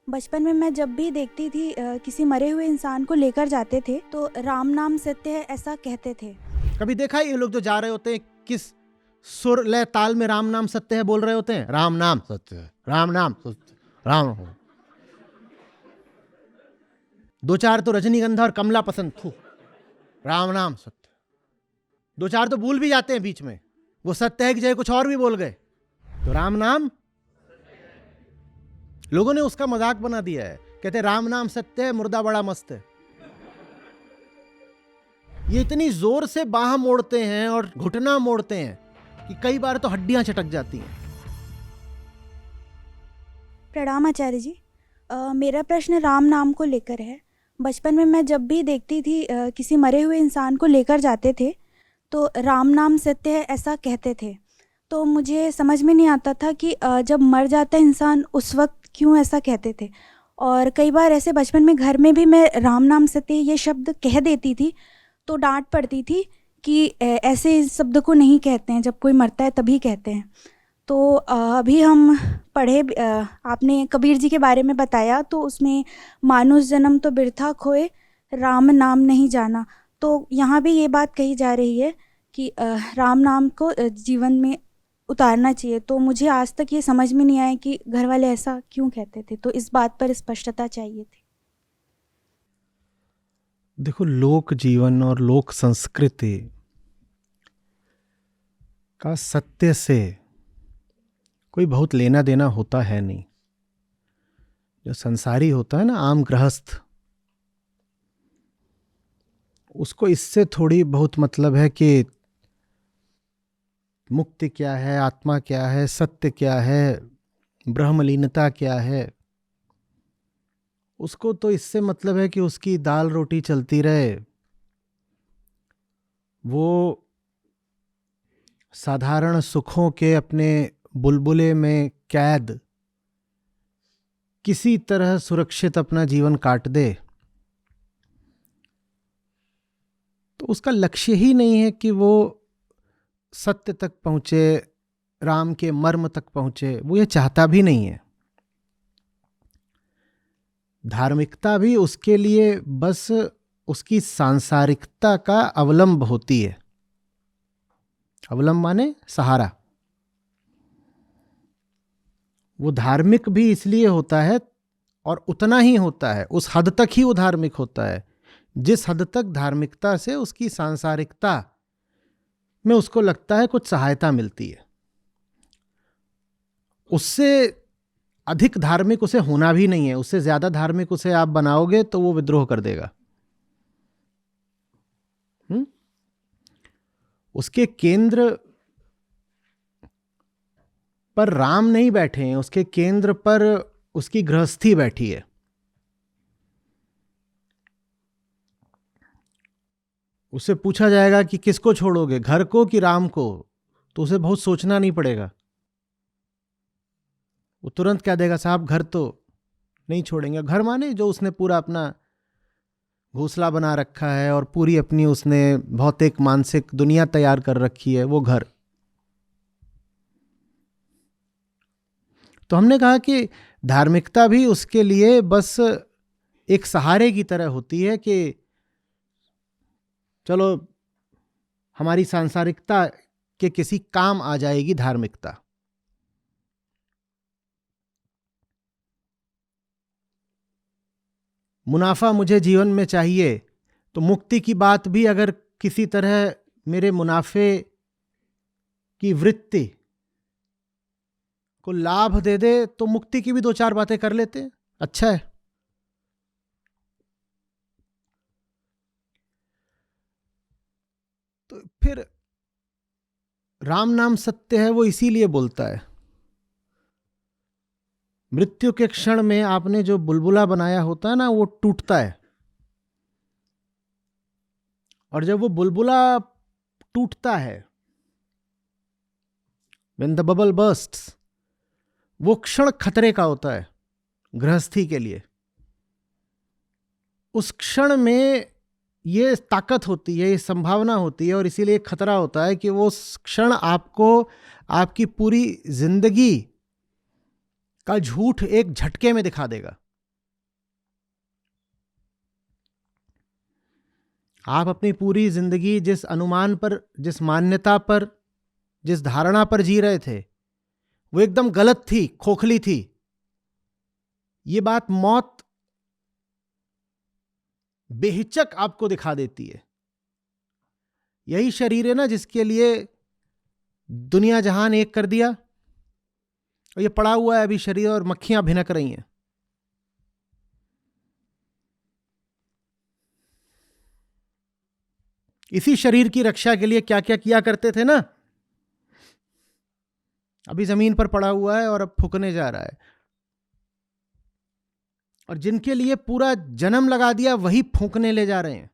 बचपन में मैं जब भी देखती थी किसी मरे हुए इंसान को लेकर जाते थे तो राम नाम सत्य है ऐसा कहते थे। कभी देखा है ये लोग जो जा रहे होते हैं किस सुर लय ताल में राम नाम सत्य है बोल रहे होते हैं? राम नाम सत्य है, राम नाम सत्य, राम हो। दो चार तो रजनीगंधा और कमला पसंद, थू, राम नाम सत्य। दो चार तो भूल भी जाते हैं बीच में, वो सत्य है कि जय कुछ और भी बोल गए तो राम नाम। लोगों ने उसका मजाक बना दिया है, कहते राम नाम सत्य है, मुर्दा बड़ा मस्त है। ये इतनी जोर से बाह मोड़ते हैं और घुटना मोड़ते हैं कि कई बार तो हड्डियां चटक जाती हैं। प्रणाम आचार्य जी। मेरा प्रश्न राम नाम को लेकर है। बचपन में मैं जब भी देखती थी किसी मरे हुए इंसान को लेकर जाते थे तो राम नाम सत्य है ऐसा कहते थे। तो मुझे समझ में नहीं आता था कि जब मर जाता है इंसान उस वक्त क्यों ऐसा कहते थे। और कई बार ऐसे बचपन में घर में भी मैं राम नाम सत्य ये शब्द कह देती थी तो डांट पड़ती थी कि ऐसे इस शब्द को नहीं कहते हैं, जब कोई मरता है तभी कहते हैं। तो अभी हम पढ़े, आपने कबीर जी के बारे में बताया तो उसमें मानुष जन्म तो बिरथा खोए, राम नाम नहीं जाना। तो यहाँ भी ये बात कही जा रही है कि राम नाम को जीवन में उतारना चाहिए। तो मुझे आज तक ये समझ में नहीं आया कि घर वाले ऐसा क्यों कहते थे, तो इस बात पर स्पष्टता चाहिए थी। देखो, लोक जीवन और लोक संस्कृति का सत्य से कोई बहुत लेना देना होता है नहीं। जो संसारी होता है ना, आम गृहस्थ, उसको इससे थोड़ी बहुत मतलब है कि मुक्ति क्या है, आत्मा क्या है, सत्य क्या है, ब्रह्मलीनता क्या है। उसको तो इससे मतलब है कि उसकी दाल रोटी चलती रहे, वो साधारण सुखों के अपने बुलबुले में कैद किसी तरह सुरक्षित अपना जीवन काट दे। तो उसका लक्ष्य ही नहीं है कि वो सत्य तक पहुंचे, राम के मर्म तक पहुंचे। वो ये चाहता भी नहीं है। धार्मिकता भी उसके लिए बस उसकी सांसारिकता का अवलंब होती है। अवलंब माने सहारा। वो धार्मिक भी इसलिए होता है और उतना ही होता है, उस हद तक ही वो धार्मिक होता है जिस हद तक धार्मिकता से उसकी सांसारिकता में उसको लगता है कुछ सहायता मिलती है। उससे अधिक धार्मिक उसे होना भी नहीं है। उससे ज्यादा धार्मिक उसे आप बनाओगे तो वो विद्रोह कर देगा। उसके केंद्र पर राम नहीं बैठे हैं, उसके केंद्र पर उसकी गृहस्थी बैठी है। उससे पूछा जाएगा कि किसको छोड़ोगे, घर को कि राम को, तो उसे बहुत सोचना नहीं पड़ेगा। वो तुरंत कह देगा साहब घर तो नहीं छोड़ेंगे। घर माने जो उसने पूरा अपना घोंसला बना रखा है और पूरी अपनी उसने भौतिक मानसिक दुनिया तैयार कर रखी है, वो घर। तो हमने कहा कि धार्मिकता भी उसके लिए बस एक सहारे की तरह होती है कि चलो हमारी सांसारिकता के किसी काम आ जाएगी धार्मिकता। मुनाफा मुझे जीवन में चाहिए तो मुक्ति की बात भी अगर किसी तरह मेरे मुनाफे की वृत्ति को लाभ दे दे तो मुक्ति की भी दो चार बातें कर लेते हैं, अच्छा है। तो फिर राम नाम सत्य है, वो इसीलिए बोलता है। मृत्यु के क्षण में आपने जो बुलबुला बनाया होता है ना, वो टूटता है। और जब वो बुलबुला टूटता है, when the bubble bursts, वो क्षण खतरे का होता है गृहस्थी के लिए। उस क्षण में ये ताकत होती है, ये संभावना होती है और इसीलिए खतरा होता है कि वो क्षण आपको आपकी पूरी जिंदगी का झूठ एक झटके में दिखा देगा। आप अपनी पूरी जिंदगी जिस अनुमान पर, जिस मान्यता पर, जिस धारणा पर जी रहे थे वो एकदम गलत थी, खोखली थी। ये बात मौत बेहिचक आपको दिखा देती है। यही शरीर है ना जिसके लिए दुनिया जहान एक कर दिया, और ये पड़ा हुआ है अभी शरीर और मक्खियां भिनक रही हैं। इसी शरीर की रक्षा के लिए क्या क्या किया करते थे ना, अभी जमीन पर पड़ा हुआ है और अब फूकने जा रहा है। और जिनके लिए पूरा जन्म लगा दिया वही फूकने ले जा रहे हैं।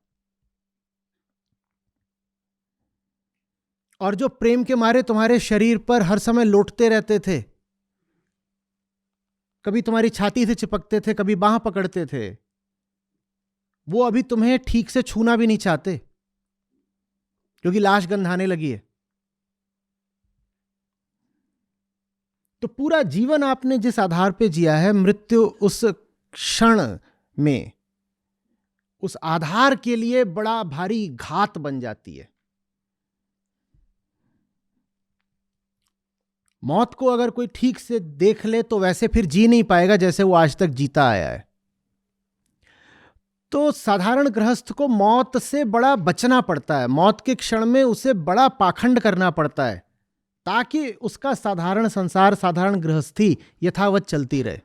और जो प्रेम के मारे तुम्हारे शरीर पर हर समय लौटते रहते थे, कभी तुम्हारी छाती से चिपकते थे, कभी बांह पकड़ते थे, वो अभी तुम्हें ठीक से छूना भी नहीं चाहते क्योंकि लाश गंधाने लगी है। तो पूरा जीवन आपने जिस आधार पे जिया है, मृत्यु उस क्षण में उस आधार के लिए बड़ा भारी घात बन जाती है। मौत को अगर कोई ठीक से देख ले तो वैसे फिर जी नहीं पाएगा जैसे वो आज तक जीता आया है। तो साधारण गृहस्थ को मौत से बड़ा बचना पड़ता है, मौत के क्षण में उसे बड़ा पाखंड करना पड़ता है ताकि उसका साधारण संसार, साधारण गृहस्थी यथावत चलती रहे।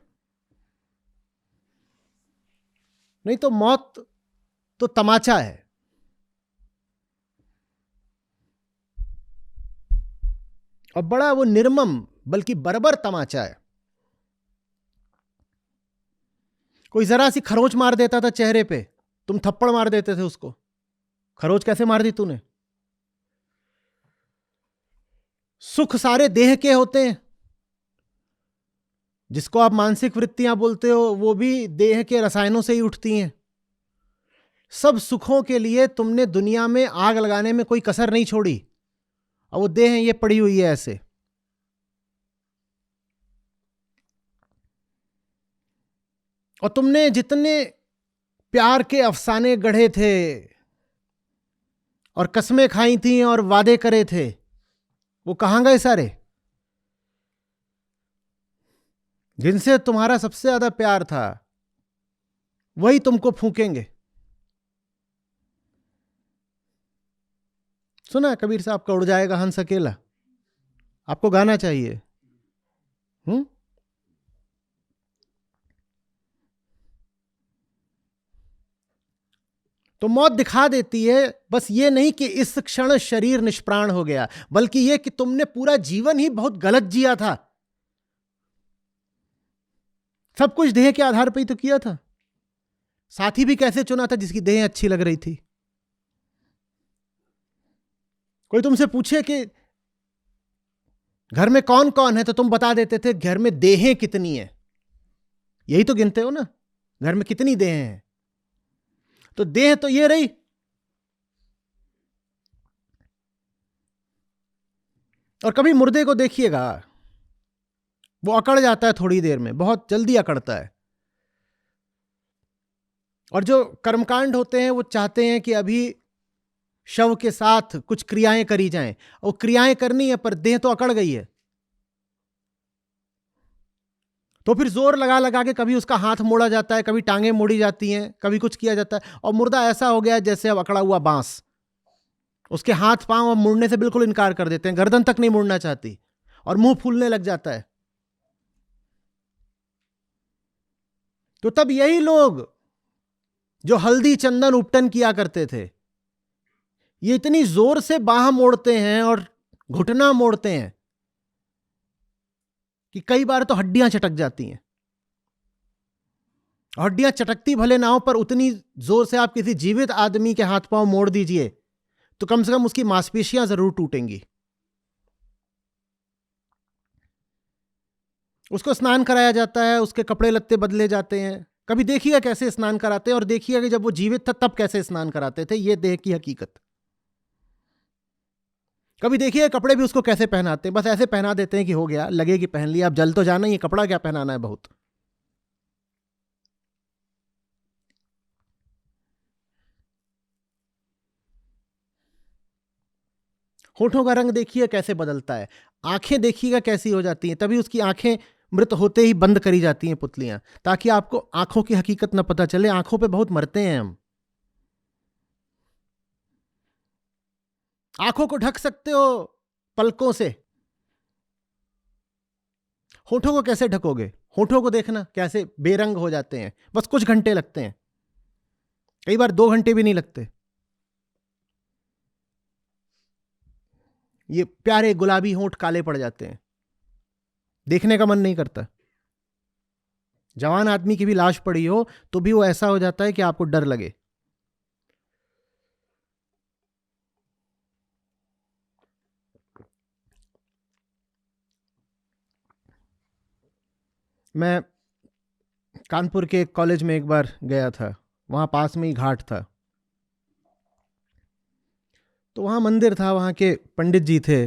नहीं तो मौत तो तमाचा है। और बड़ा वो निर्मम बल्कि बर्बर तमाचा है। कोई जरा सी खरोच मार देता था चेहरे पे, तुम थप्पड़ मार देते थे उसको। खरोच कैसे मार दी तूने? सुख सारे देह के होते हैं। जिसको आप मानसिक वृत्तियां बोलते हो वो भी देह के रसायनों से ही उठती हैं। सब सुखों के लिए तुमने दुनिया में आग लगाने में कोई कसर नहीं छोड़ी, और वो देह ये पड़ी हुई है ऐसे। और तुमने जितने प्यार के अफसाने गढ़े थे और कस्में खाई थी और वादे करे थे, वो कहां गए सारे? जिनसे तुम्हारा सबसे ज्यादा प्यार था वही तुमको फूकेंगे। सुना कबीर साहब का, उड़ जाएगा हंस अकेला। आपको गाना चाहिए। तो मौत दिखा देती है बस ये नहीं कि इस क्षण शरीर निष्प्राण हो गया, बल्कि ये कि तुमने पूरा जीवन ही बहुत गलत जिया था। सब कुछ देह के आधार पर ही तो किया था। साथी भी कैसे चुना था? जिसकी देह अच्छी लग रही थी। कोई तुमसे पूछे कि घर में कौन कौन है, तो तुम बता देते थे घर में देहें कितनी है। यही तो गिनते हो ना, घर में कितनी देहें हैं। तो देह तो ये रही। और कभी मुर्दे को देखिएगा, वो अकड़ जाता है थोड़ी देर में, बहुत जल्दी अकड़ता है। और जो कर्मकांड होते हैं वो चाहते हैं कि अभी शव के साथ कुछ क्रियाएं करी जाएं, और क्रियाएं करनी है पर देह तो अकड़ गई है। तो फिर जोर लगा लगा के कभी उसका हाथ मोड़ा जाता है, कभी टांगें मोड़ी जाती हैं, कभी कुछ किया जाता है, और मुर्दा ऐसा हो गया जैसे अब अकड़ा हुआ बांस। उसके हाथ पांव अब मुड़ने से बिल्कुल इनकार कर देते हैं, गर्दन तक नहीं मुड़ना चाहती, और मुंह फूलने लग जाता है। तो तब यही लोग जो हल्दी चंदन उपटन किया करते थे, ये इतनी जोर से बाह मोड़ते हैं और घुटना मोड़ते हैं कि कई बार तो हड्डियां चटक जाती हैं। हड्डियां चटकती भले ना हो, पर उतनी जोर से आप किसी जीवित आदमी के हाथ पांव मोड़ दीजिए तो कम से कम उसकी मांसपेशियां जरूर टूटेंगी। उसको स्नान कराया जाता है, उसके कपड़े लत्ते बदले जाते हैं। कभी देखिएगा कैसे स्नान कराते हैं, और देखिएगा कि जब वो जीवित था तब कैसे स्नान कराते थे। ये देह की हकीकत। कभी देखिए कपड़े भी उसको कैसे पहनाते हैं, बस ऐसे पहना देते हैं कि हो गया, लगे कि पहन लिया, अब जल तो जाना ही, कपड़ा क्या पहनाना है बहुत। होठों का रंग देखिए कैसे बदलता है, आंखें देखिएगा कैसी हो जाती हैं, तभी उसकी आंखें मृत होते ही बंद करी जाती हैं पुतलियां, ताकि आपको आंखों की हकीकत न पता चले। आंखों पे बहुत मरते हैं हम। आंखों को ढक सकते हो पलकों से, होठों को कैसे ढकोगे? होठों को देखना कैसे बेरंग हो जाते हैं, बस कुछ घंटे लगते हैं, कई बार 2 घंटे भी नहीं लगते। ये प्यारे गुलाबी होंठ काले पड़ जाते हैं, देखने का मन नहीं करता। जवान आदमी की भी लाश पड़ी हो तो भी वो ऐसा हो जाता है कि आपको डर लगे। मैं कानपुर के एक कॉलेज में एक बार गया था, वहां पास में ही घाट था, तो वहां मंदिर था, वहां के पंडित जी थे,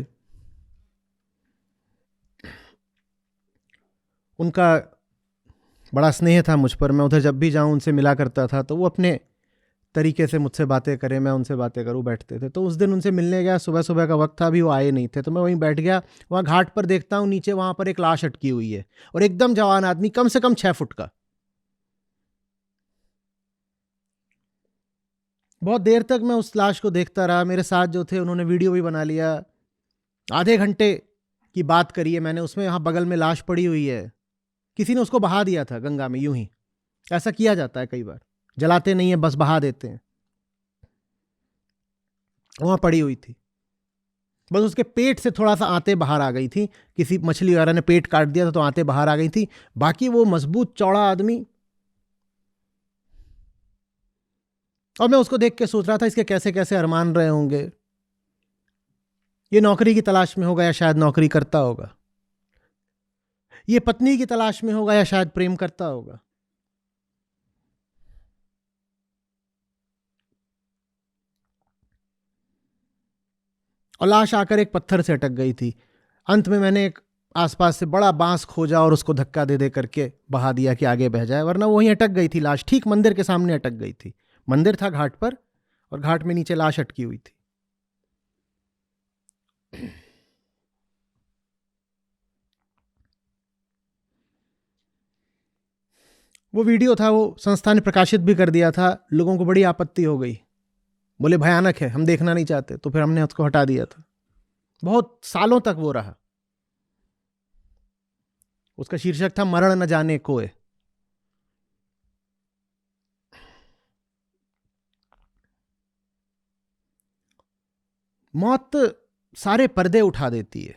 उनका बड़ा स्नेह था मुझ पर। मैं उधर जब भी जाऊं उनसे मिला करता था, तो वो अपने तरीके से मुझसे बातें करें, मैं उनसे बातें करूं, बैठते थे। तो उस दिन उनसे मिलने गया, सुबह सुबह का वक्त था, अभी वो आए नहीं थे, तो मैं वहीं बैठ गया। वहाँ घाट पर देखता हूँ नीचे वहाँ पर एक लाश अटकी हुई है, और एकदम जवान आदमी, कम से कम 6 फुट का। बहुत देर तक मैं उस लाश को देखता रहा। मेरे साथ जो थे उन्होंने वीडियो भी बना लिया। आधे घंटे की बात करी है मैंने उसमें। यहाँ बगल में लाश पड़ी हुई है, किसी ने उसको बहा दिया था गंगा में, यूं ही। ऐसा किया जाता है कई बार, जलाते नहीं है, बस बहा देते हैं। वहां पड़ी हुई थी, बस उसके पेट से थोड़ा सा आंतें बाहर आ गई थी, किसी मछली वगैरह ने पेट काट दिया था तो आंतें बाहर आ गई थी। बाकी वो मजबूत चौड़ा आदमी। और मैं उसको देख के सोच रहा था इसके कैसे कैसे अरमान रहे होंगे। ये नौकरी की तलाश में होगा या शायद नौकरी करता होगा, ये पत्नी की तलाश में होगा या शायद प्रेम करता होगा। और लाश आकर एक पत्थर से अटक गई थी। अंत में मैंने एक आसपास से बड़ा बांस खोजा और उसको धक्का दे दे करके बहा दिया कि आगे बह जाए, वरना वहीं अटक गई थी लाश, ठीक मंदिर के सामने अटक गई थी। मंदिर था घाट पर, और घाट में नीचे लाश अटकी हुई थी। वो वीडियो था, वो संस्था ने प्रकाशित भी कर दिया था। लोगों को बड़ी आपत्ति हो गई, बोले भयानक है, हम देखना नहीं चाहते। तो फिर हमने उसको हटा दिया था। बहुत सालों तक वो रहा। उसका शीर्षक था मरण न जाने कोय। मौत सारे पर्दे उठा देती है।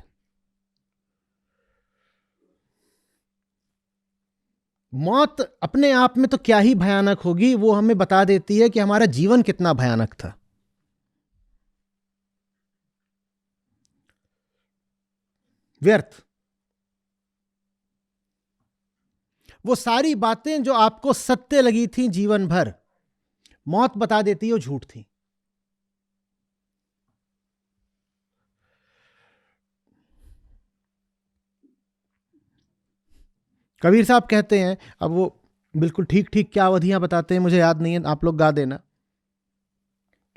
मौत अपने आप में तो क्या ही भयानक होगी, वो हमें बता देती है कि हमारा जीवन कितना भयानक था। व्यर्थ। वो सारी बातें जो आपको सत्य लगी थी जीवन भर, मौत बता देती है वो झूठ थी। कबीर साहब कहते हैं, अब वो बिल्कुल ठीक ठीक क्या अवधियां बताते हैं मुझे याद नहीं है, आप लोग गा देना।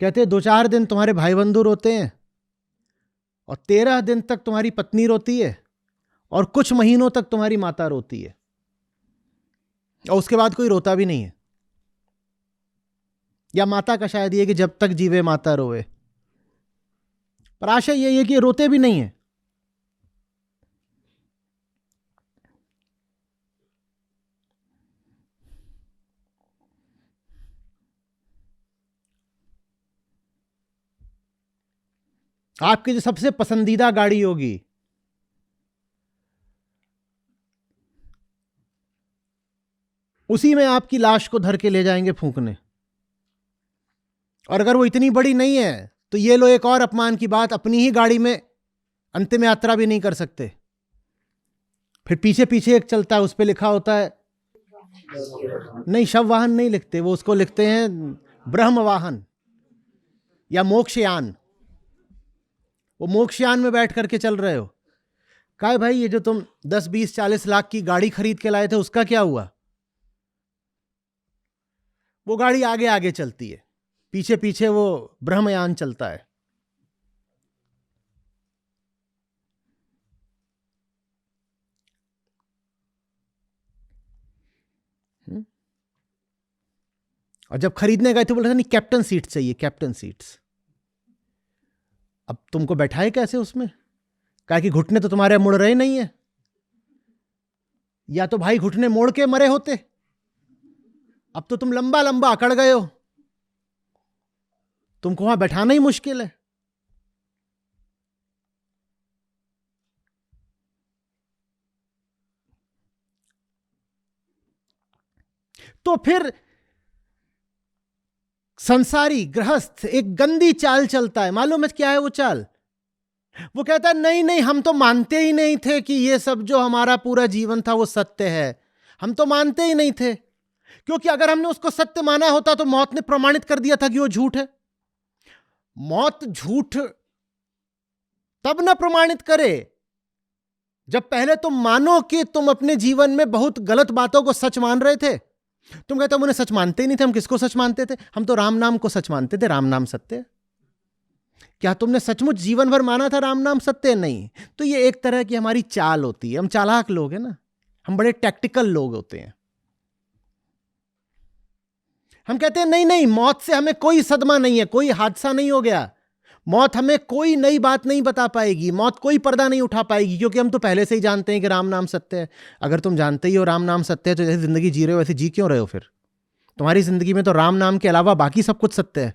कहते हैं 2-4 दिन तुम्हारे भाई बंधु रोते हैं, और 13 दिन तक तुम्हारी पत्नी रोती है, और कुछ महीनों तक तुम्हारी माता रोती है, और उसके बाद कोई रोता भी नहीं है। या माता का शायद ये कि जब तक जीवे माता रोए, पर आशा यही है कि रोते भी नहीं है। आपकी जो सबसे पसंदीदा गाड़ी होगी, उसी में आपकी लाश को धर के ले जाएंगे फूंकने। और अगर वो इतनी बड़ी नहीं है तो ये लो एक और अपमान की बात, अपनी ही गाड़ी में अंतिम यात्रा भी नहीं कर सकते। फिर पीछे पीछे एक चलता है, उस पर लिखा होता है, नहीं शव वाहन नहीं लिखते वो, उसको लिखते हैं ब्रह्म वाहन या मोक्षयान। वो मोक्षयान में बैठ करके चल रहे हो। कहा भाई ये जो तुम 10-20-40 लाख की गाड़ी खरीद के लाए थे उसका क्या हुआ? वो गाड़ी आगे आगे चलती है, पीछे पीछे वो ब्रह्मयान चलता है। और जब खरीदने गए थे बोला था नहीं कैप्टन सीट चाहिए, कैप्टन सीट्स। अब तुमको बैठाए कैसे उसमें? कहा कि घुटने तो तुम्हारे मुड़ रहे नहीं है, या तो भाई घुटने मोड़ के मरे होते, अब तो तुम लंबा लंबा अकड़ गए हो, तुमको वहां बैठाना ही मुश्किल है। तो फिर संसारी गृहस्थ एक गंदी चाल चलता है। मालूम है क्या है वो चाल? वो कहता है नहीं नहीं, हम तो मानते ही नहीं थे कि ये सब जो हमारा पूरा जीवन था वो सत्य है। हम तो मानते ही नहीं थे, क्योंकि अगर हमने उसको सत्य माना होता तो मौत ने प्रमाणित कर दिया था कि वो झूठ है। मौत झूठ तब ना प्रमाणित करे जब पहले तुम मानो कि तुम अपने जीवन में बहुत गलत बातों को सच मान रहे थे। तुम कहते हो मुझे सच मानते ही नहीं थे। हम किसको सच मानते थे? हम तो राम नाम को सच मानते थे, राम नाम सत्य है। क्या तुमने सचमुच जीवन भर माना था राम नाम सत्य? नहीं। तो ये एक तरह की हमारी चाल होती है। हम चालाक लोग हैं ना, हम बड़े टैक्टिकल लोग होते हैं। हम कहते हैं नहीं नहीं, मौत से हमें कोई सदमा नहीं है, कोई हादसा नहीं हो गया, मौत हमें कोई नई बात नहीं बता पाएगी, मौत कोई पर्दा नहीं उठा पाएगी, क्योंकि हम तो पहले से ही जानते हैं कि राम नाम सत्य है। अगर तुम जानते ही हो राम नाम सत्य है तो जैसे जिंदगी जी रहे हो वैसे जी क्यों रहे हो? फिर तुम्हारी जिंदगी में तो राम नाम के अलावा बाकी सब कुछ सत्य है।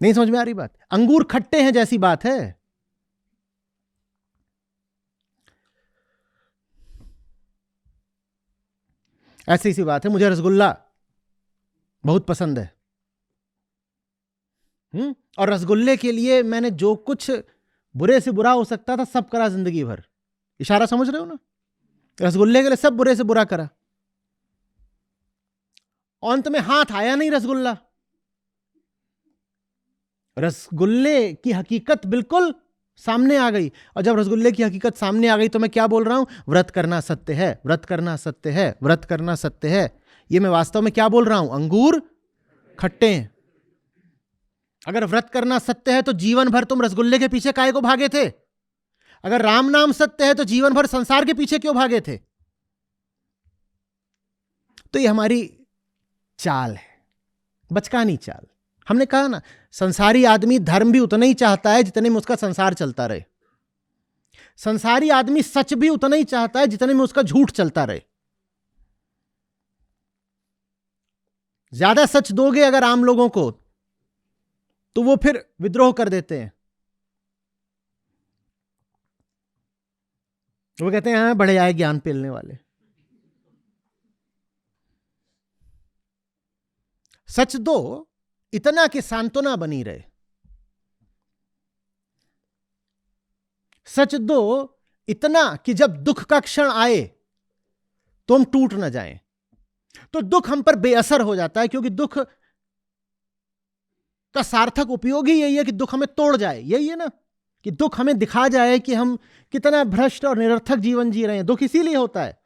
नहीं समझ में आ रही बात? अंगूर खट्टे हैं जैसी बात है। ऐसी सी बात है। मुझे रसगुल्ला बहुत पसंद है, और रसगुल्ले के लिए मैंने जो कुछ बुरे से बुरा हो सकता था सब करा जिंदगी भर। इशारा समझ रहे हो ना? रसगुल्ले के लिए सब बुरे से बुरा करा, अंत में हाथ आया नहीं रसगुल्ला। रसगुल्ले की हकीकत बिल्कुल सामने आ गई, और जब रसगुल्ले की हकीकत सामने आ गई तो मैं क्या बोल रहा हूं? व्रत करना सत्य है, व्रत करना सत्य है, व्रत करना सत्य है। ये मैं वास्तव में क्या बोल रहा हूं? अंगूर खट्टे हैं। अगर व्रत करना सत्य है तो जीवन भर तुम रसगुल्ले के पीछे काहे को भागे थे? अगर राम नाम सत्य है तो जीवन भर संसार के पीछे क्यों भागे थे? तो ये हमारी चाल है, बचकानी चाल। हमने कहा ना, संसारी आदमी धर्म भी उतना ही चाहता है जितने में उसका संसार चलता रहे। संसारी आदमी सच भी उतना ही चाहता है जितने में उसका झूठ चलता रहे। ज्यादा सच दोगे अगर आम लोगों को तो वो फिर विद्रोह कर देते हैं। वो कहते हैं हाँ बड़े आए ज्ञान पेलने वाले। सच दो इतना कि सांत्वना बनी रहे, सच दो इतना कि जब दुख का क्षण आए तो हम टूट ना जाएं। तो दुख हम पर बेअसर हो जाता है, क्योंकि दुख का सार्थक उपयोग ही यही है कि दुख हमें तोड़ जाए। यही है ना, कि दुख हमें दिखा जाए कि हम कितना भ्रष्ट और निरर्थक जीवन जी रहे हैं। दुख इसीलिए होता है।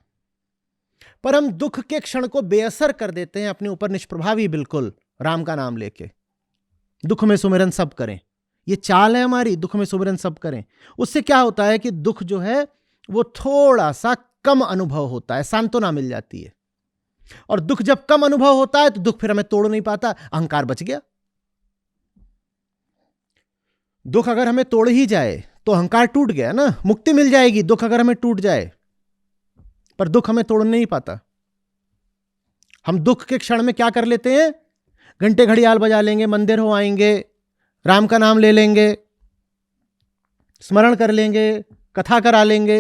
पर हम दुख के क्षण को बेअसर कर देते हैं, अपने ऊपर निष्प्रभावी बिल्कुल राम का नाम लेके। दुख में सुमिरन सब करें, ये चाल है हमारी। दुख में सुमिरन सब करें, उससे क्या होता है कि दुख जो है वो थोड़ा सा कम अनुभव होता है, सांत्वना मिल जाती है। और दुख जब कम अनुभव होता है तो दुख फिर हमें तोड़ नहीं पाता, अहंकार बच गया। दुख अगर हमें तोड़ ही जाए तो अहंकार टूट गया ना, मुक्ति मिल जाएगी। दुख अगर हमें टूट जाए, पर दुख हमें तोड़ नहीं पाता। हम दुख के क्षण में क्या कर लेते हैं? घंटे घड़ियाल बजा लेंगे, मंदिर हो आएंगे, राम का नाम ले लेंगे, स्मरण कर लेंगे, कथा करा लेंगे,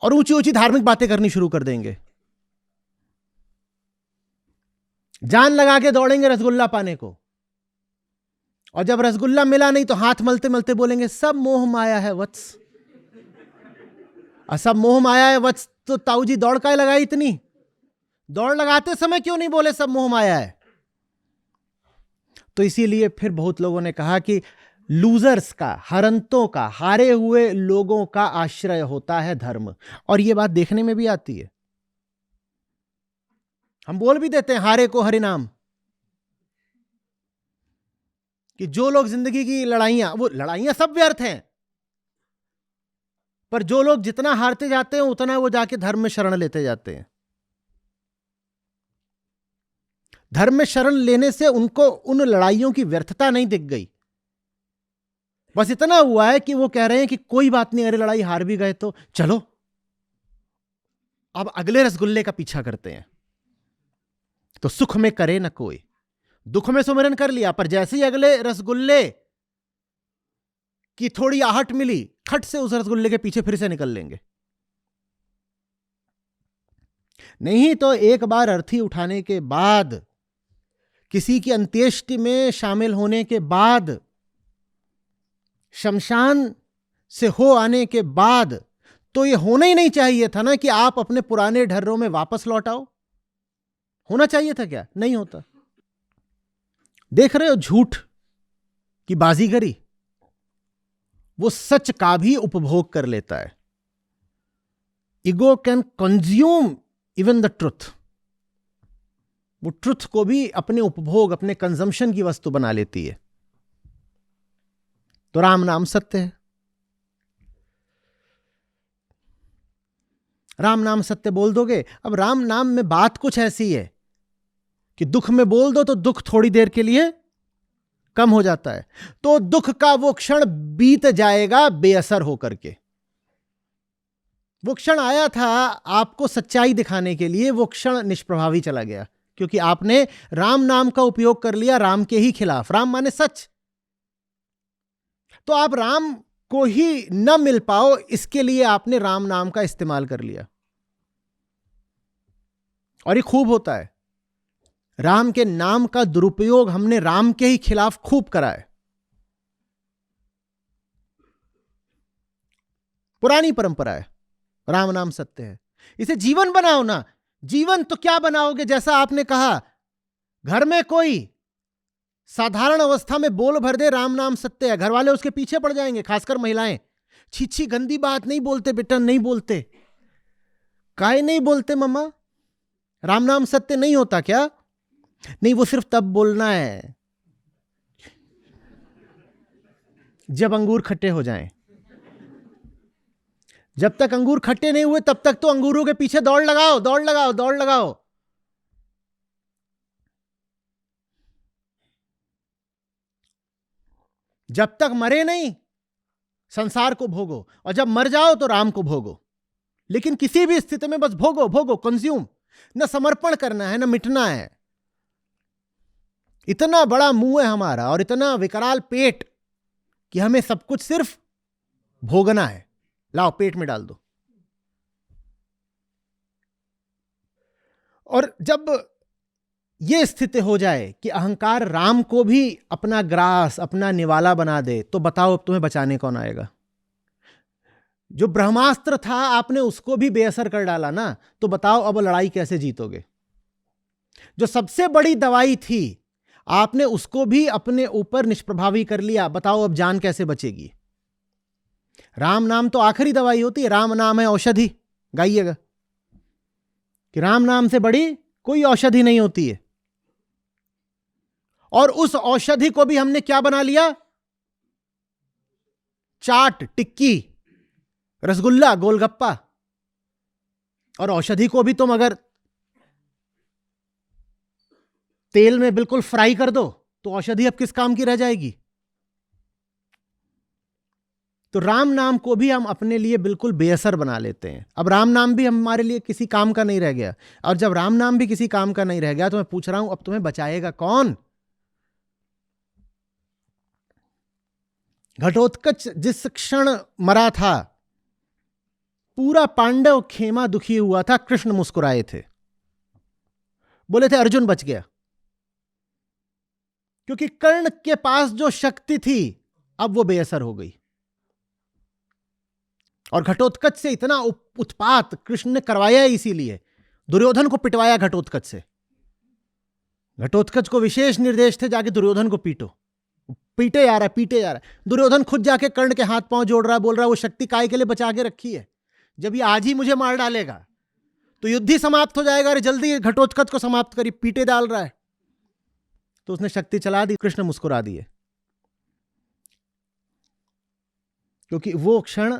और ऊंची ऊंची धार्मिक बातें करनी शुरू कर देंगे। जान लगा के दौड़ेंगे रसगुल्ला पाने को, और जब रसगुल्ला मिला नहीं तो हाथ मलते मलते बोलेंगे सब मोह माया है वत्स। और सब मोह माया है वत्स तो ताऊ जी दौड़ काहे लगाई इतनी? दौड़ लगाते समय क्यों नहीं बोले सब मोह माया है? तो इसीलिए फिर बहुत लोगों ने कहा कि लूजर्स का, हरंतों का, हारे हुए लोगों का आश्रय होता है धर्म। और यह बात देखने में भी आती है। हम बोल भी देते हैं हारे को हरि नाम, कि जो लोग जिंदगी की लड़ाइयां, वो लड़ाइयां सब व्यर्थ हैं, पर जो लोग जितना हारते जाते हैं उतना वो जाके धर्म में शरण लेते जाते हैं। धर्म में शरण लेने से उनको उन लड़ाइयों की व्यर्थता नहीं दिख गई। बस इतना हुआ है कि वो कह रहे हैं कि कोई बात नहीं, अरे लड़ाई हार भी गए तो चलो अब अगले रसगुल्ले का पीछा करते हैं। तो सुख में करे न कोई, दुख में सुमिरन कर लिया, पर जैसे ही अगले रसगुल्ले की थोड़ी आहट मिली, खट से उस रसगुल्ले के पीछे फिर से निकल लेंगे। नहीं तो एक बार अर्थी उठाने के बाद, किसी की अंत्येष्टि में शामिल होने के बाद, शमशान से हो आने के बाद तो ये होना ही नहीं चाहिए था ना कि आप अपने पुराने ढर्रों में वापस लौट आओ। होना चाहिए था क्या? नहीं होता। देख रहे हो झूठ की बाजीगरी, वो सच का भी उपभोग कर लेता है। Ego can consume even the truth. वो ट्रुथ को भी अपने उपभोग, अपने कंजम्पशन की वस्तु बना लेती है। तो राम नाम सत्य है। राम नाम सत्य बोल दोगे। अब राम नाम में बात कुछ ऐसी है कि दुख में बोल दो तो दुख थोड़ी देर के लिए कम हो जाता है, तो दुख का वो क्षण बीत जाएगा बेअसर होकर के। वो क्षण आया था आपको सच्चाई दिखाने के लिए, वो क्षण निष्प्रभावी चला गया, क्योंकि आपने राम नाम का उपयोग कर लिया राम के ही खिलाफ। राम माने सच। तो आप राम को ही न मिल पाओ, इसके लिए आपने राम नाम का इस्तेमाल कर लिया। और ये खूब होता है। राम के नाम का दुरुपयोग हमने राम के ही खिलाफ खूब करा है। पुरानी परंपरा है। राम नाम सत्य है। इसे जीवन बनाओ ना। जीवन तो क्या बनाओगे? जैसा आपने कहा, घर में कोई साधारण अवस्था में बोल भर दे राम नाम सत्य है, घर वाले उसके पीछे पड़ जाएंगे, खासकर महिलाएं। छी गंदी बात नहीं बोलते बेटा, नहीं बोलते। काहे नहीं बोलते मम्मा? राम नाम सत्य नहीं होता क्या? नहीं, वो सिर्फ तब बोलना है जब अंगूर खट्टे हो जाएं। जब तक अंगूर खट्टे नहीं हुए तब तक तो अंगूरों के पीछे दौड़ लगाओ, दौड़ लगाओ, दौड़ लगाओ। जब तक मरे नहीं संसार को भोगो, और जब मर जाओ तो राम को भोगो। लेकिन किसी भी स्थिति में बस भोगो, भोगो, कंज्यूम। न समर्पण करना है, न मिटना है। इतना बड़ा मुंह है हमारा और इतना विकराल पेट कि हमें सब कुछ सिर्फ भोगना है। लाओ पेट में डाल दो। और जब यह स्थिति हो जाए कि अहंकार राम को भी अपना ग्रास, अपना निवाला बना दे, तो बताओ अब तुम्हें बचाने कौन आएगा? जो ब्रह्मास्त्र था आपने उसको भी बेअसर कर डाला ना, तो बताओ अब लड़ाई कैसे जीतोगे? जो सबसे बड़ी दवाई थी आपने उसको भी अपने ऊपर निष्प्रभावी कर लिया, बताओ अब जान कैसे बचेगी? राम नाम तो आखिरी दवाई होती है। राम नाम है औषधि। गाइएगा कि राम नाम से बड़ी कोई औषधि नहीं होती है। और उस औषधि को भी हमने क्या बना लिया? चाट, टिक्की, रसगुल्ला, गोलगप्पा। और औषधि को भी तुम अगर तेल में बिल्कुल फ्राई कर दो तो औषधि अब किस काम की रह जाएगी? तो राम नाम को भी हम अपने लिए बिल्कुल बेअसर बना लेते हैं। अब राम नाम भी हमारे लिए किसी काम का नहीं रह गया। और जब राम नाम भी किसी काम का नहीं रह गया तो मैं पूछ रहा हूं अब तुम्हें बचाएगा कौन? घटोत्कच जिस क्षण मरा था, पूरा पांडव खेमा दुखी हुआ था, कृष्ण मुस्कुराए थे, बोले थे अर्जुन बच गया। क्योंकि कर्ण के पास जो शक्ति थी अब वो बेअसर हो गई। और घटोत्कच से इतना उत्पात कृष्ण ने करवाया, इसीलिए दुर्योधन को पिटवाया घटोत्कच से। घटोत्कच को विशेष निर्देश थे जाके दुर्योधन को पीटो। पीटे जा रहा है, पीटे जा रहा है। दुर्योधन खुद जाके कर्ण के हाथ पांव जोड़ रहा है, बोल रहा है वो शक्ति काय के लिए बचा के रखी है, जब ये आज ही मुझे मार डालेगा तो युद्ध ही समाप्त हो जाएगा। अरे जल्दी घटोत्कच को समाप्त करी, पीटे डाल रहा है। तो उसने शक्ति चला दी, कृष्ण मुस्कुरा दिए। क्योंकि वो क्षण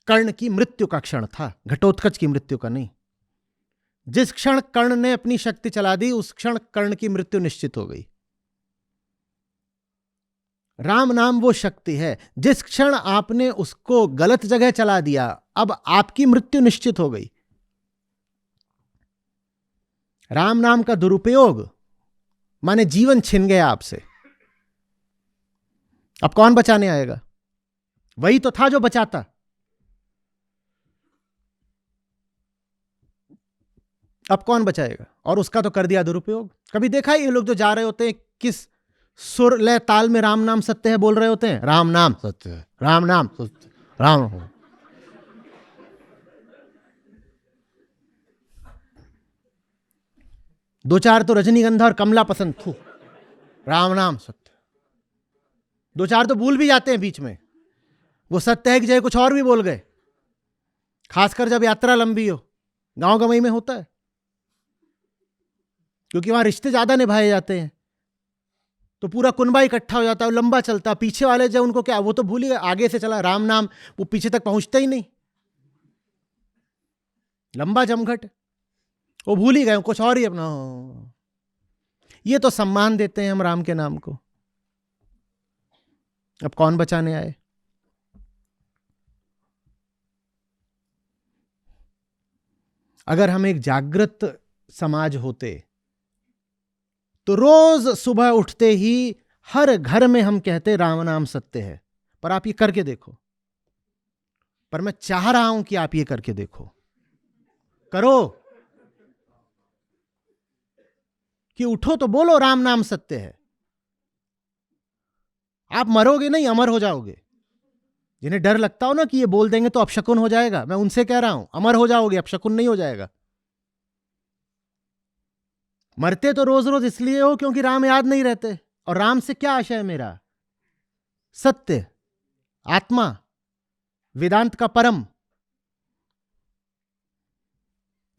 कर्ण की मृत्यु का क्षण था, घटोत्कच की मृत्यु का नहीं। जिस क्षण कर्ण ने अपनी शक्ति चला दी उस क्षण कर्ण की मृत्यु निश्चित हो गई। राम नाम वो शक्ति है, जिस क्षण आपने उसको गलत जगह चला दिया अब आपकी मृत्यु निश्चित हो गई। राम नाम का दुरुपयोग माने जीवन छिन गया आपसे। अब कौन बचाने आएगा? वही तो था जो बचाता। अब कौन बचाएगा? और उसका तो कर दिया दुरुपयोग। कभी देखा है ये लोग जो जा रहे होते हैं किस सुर लय ताल में राम नाम सत्य है बोल रहे होते हैं? राम नाम सत्य है, राम नाम सत्य, राम हो। दो चार तो रजनीगंधा और कमला पसंद, थू, राम नाम सत्य। दो चार तो भूल भी जाते हैं बीच में, वो सत्य है कि चाहे कुछ और भी बोल गए। खासकर जब यात्रा लंबी हो, गांव गंवई में होता है, क्योंकि वहां रिश्ते ज्यादा निभाए जाते हैं तो पूरा कुनबा इकट्ठा हो जाता है, लंबा चलता। पीछे वाले जब उनको क्या, वो तो भूल ही गए, आगे से चला राम नाम, वो पीछे तक पहुंचता ही नहीं, लंबा जमघट, वो भूल ही गए, कुछ और ही अपना। ये तो सम्मान देते हैं हम राम के नाम को। अब कौन बचाने आए? अगर हम एक जागृत समाज होते तो रोज सुबह उठते ही हर घर में हम कहते राम नाम सत्य है। पर आप ये करके देखो। पर मैं चाह रहा हूं कि आप ये करके देखो, करो कि उठो तो बोलो राम नाम सत्य है। आप मरोगे नहीं, अमर हो जाओगे। जिन्हें डर लगता हो ना कि ये बोल देंगे तो अपशकुन हो जाएगा, मैं उनसे कह रहा हूं अमर हो जाओगे, अपशकुन नहीं हो जाएगा। मरते तो रोज रोज इसलिए हो क्योंकि राम याद नहीं रहते। और राम से क्या आशय है मेरा? सत्य, आत्मा, वेदांत का परम।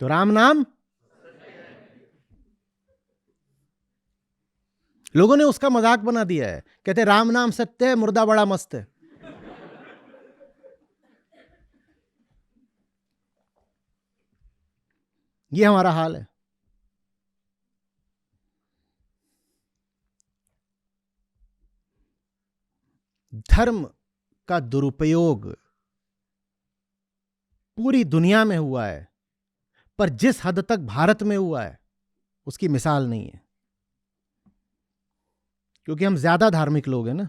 तो राम नाम, लोगों ने उसका मजाक बना दिया है, कहते राम नाम सत्य है, मुर्दा बड़ा मस्त है। ये हमारा हाल है। धर्म का दुरुपयोग पूरी दुनिया में हुआ है, पर जिस हद तक भारत में हुआ है उसकी मिसाल नहीं है, क्योंकि हम ज्यादा धार्मिक लोग हैं ना।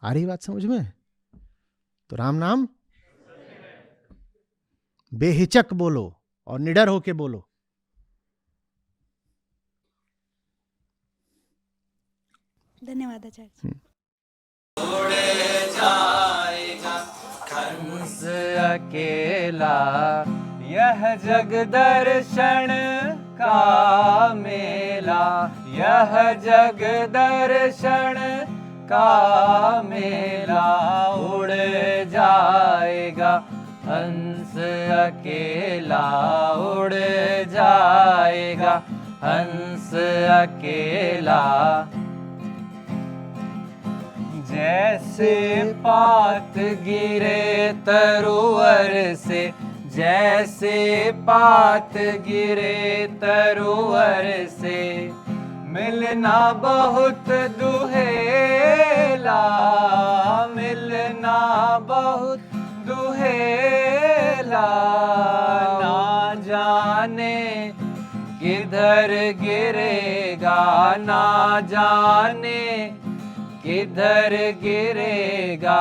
आ रही बात समझ में? तो राम नाम बेहिचक बोलो और निडर होके बोलो। धन्यवाद आचार्य जी। कंस अकेला यह जग दर्शन का मेला, यह जग दर्शन का मेला। उड़ जाएगा हंस अकेला, उड़ जाएगा हंस अकेला। जैसे पात गिरे तरुवर से, जैसे पात गिरे तरुवर से, मिलना बहुत दुहेला, मिलना बहुत दुहेला। ना जाने किधर गिरेगा, ना जाने किधर गिरेगा।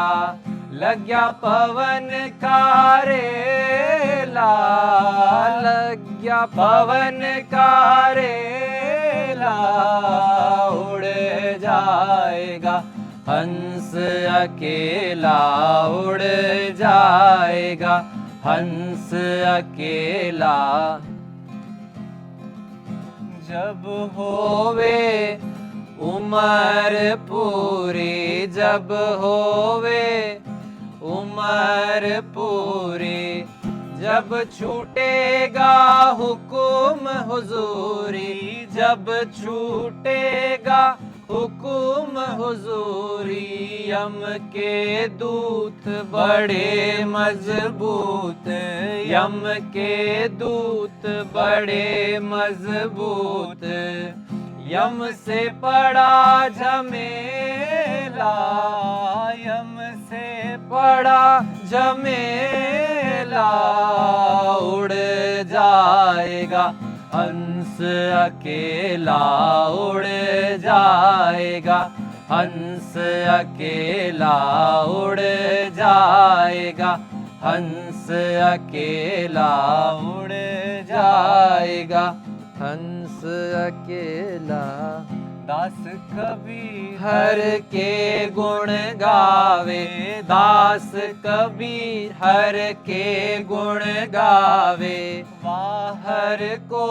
लग गया पवन का रेला, लग गया पवन का रेला। उड़ जाएगा हंस अकेला, उड़ जाएगा हंस अकेला। जब होवे उमर पूरी, जब होवे उमर पूरी, जब छूटेगा हुकुम हुजूरी, जब छूटेगा हुकुम हुजूरी यम के दूत बड़े मजबूत यम के दूत बड़े मजबूत यम से पड़ा झमेला यम से पड़ा झमेला उड़ जाएगा हंस अकेला उड़ जाएगा हंस अकेला उड़ जाएगा हंस अकेला उड़ जाएगा हंस अकेला दास कबीर हर के गुण गावे दास कबीर हर के गुण गावे वाहर को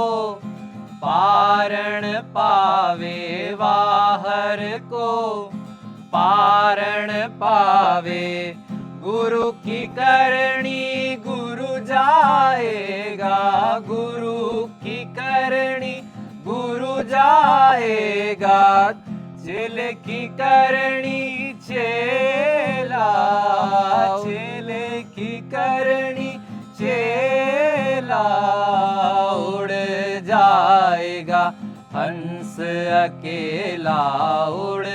पारण पावे वाहर को पारण पावे गुरु की करणी गुरु जाएगा गुरु की करणी गुरु जाएगा चेले की करणी चेला चेले की करणी चेला उड़ जाएगा हंस अकेला उड़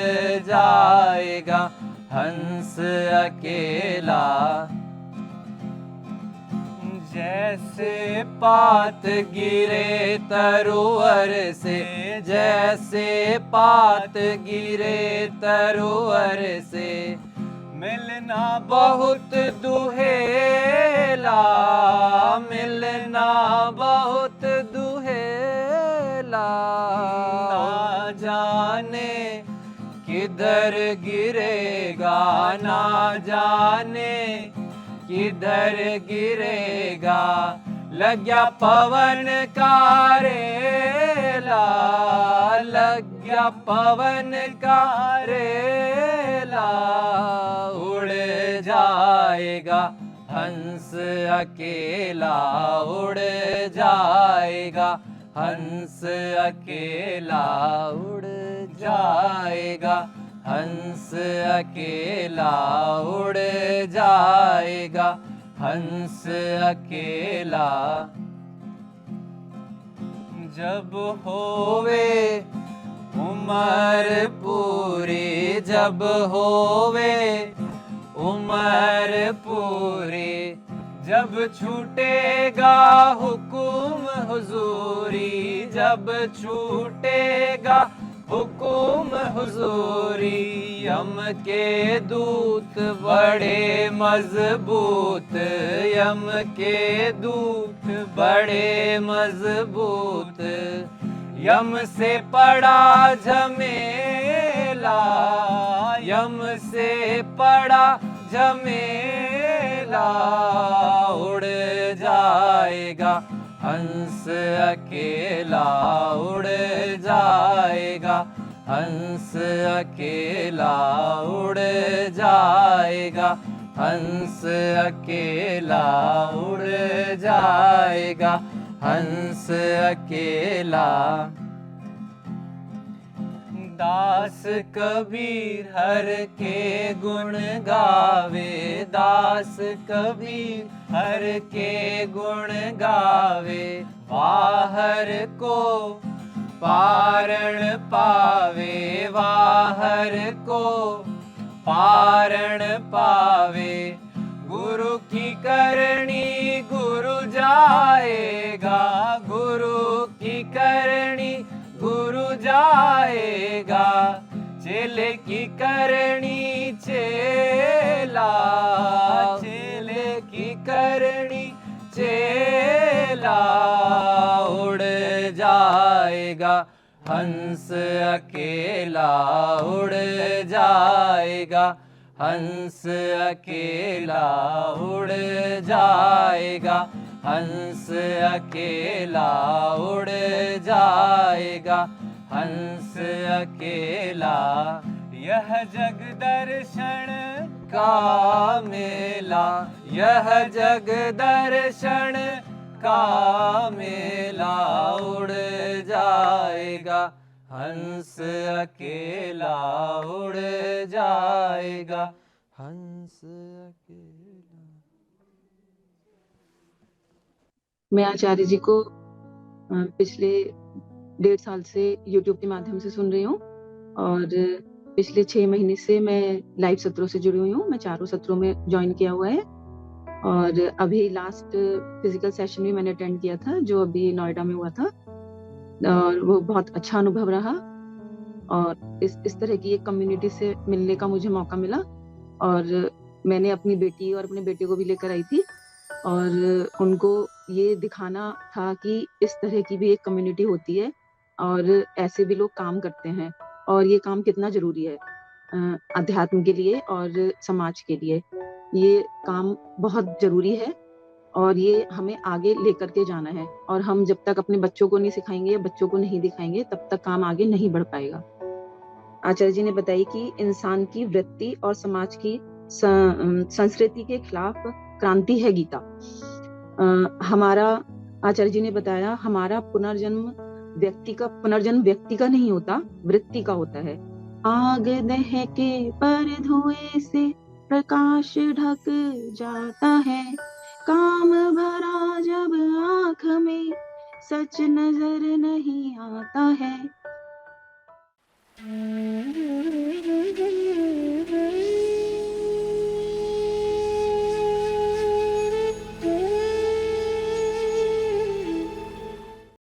जाएगा हंस अकेला जैसे पात गिरे तरोवर से जैसे पात गिरे तरोवर से मिलना बहुत दुहेला मिलना बहुत दुहेला ना जाने किधर गिरेगा ना जाने किधर गिरेगा लग गया पवन का रेला लग गया पवन का रेला उड़ जाएगा हंस अकेला उड़ जाएगा हंस अकेला उड़ जाएगा हंस अकेला उड़ जाएगा हंस अकेला जब होवे उम्र पूरी जब होवे उम्र पूरी जब छूटेगा हुकुम हुजूरी जब छूटेगा हुकुम हुजूरी यम के दूत बड़े मजबूत यम के दूत बड़े मजबूत यम से पड़ा झमेला यम से पड़ा झमेला उड़ जाएगा हंस अकेला उड़ जाएगा हंस अकेला उड़ जाएगा हंस अकेला उड़ जाएगा हंस अकेला दास कबीर हर के गुण गावे दास कबीर हर के गुण गावे वाहर को पारण पावे वाहर को पारण पावे गुरु की करणी गुरु जाएगा गुरु की करणी गुरु जाएगा चेले की करणी चेला चेले की करणी चेला उड़ जाएगा हंस अकेला उड़ जाएगा हंस अकेला उड़ जाएगा हंस अकेला उड़ जाएगा हंस अकेला यह जग दर्शन का मेला यह जग दर्शन का मेला उड़ जाएगा हंस अकेला उड़ जाएगा, हंस अकेला। मैं आचार्य जी को पिछले 1.5 साल से YouTube के माध्यम से सुन रही हूँ और पिछले 6 महीने से मैं लाइव सत्रों से जुड़ी हुई हूँ। मैं चारों सत्रों में ज्वाइन किया हुआ है और अभी लास्ट फिजिकल सेशन भी मैंने अटेंड किया था जो अभी नोएडा में हुआ था और वो बहुत अच्छा अनुभव रहा और इस तरह की एक कम्युनिटी से मिलने का मुझे मौका मिला और मैंने अपनी बेटी और अपने बेटे को भी लेकर आई थी और उनको ये दिखाना था कि इस तरह की भी एक कम्युनिटी होती है और ऐसे भी लोग काम करते हैं और ये काम कितना जरूरी है अध्यात्म के लिए और समाज के लिए। ये काम बहुत जरूरी है और ये हमें आगे लेकर के जाना है और हम जब तक अपने बच्चों को नहीं सिखाएंगे या बच्चों को नहीं दिखाएंगे तब तक काम आगे नहीं बढ़ पाएगा। आचार्य जी ने बताई कि इंसान की वृत्ति और समाज की संस्कृति के खिलाफ क्रांति है गीता। हमारा आचार्य जी ने बताया हमारा पुनर्जन्म व्यक्ति का नहीं होता, वृत्ति का होता है। आग दहके पर धुएं से प्रकाश ढक जाता है, काम भरा जब आँख में सच नजर नहीं आता है।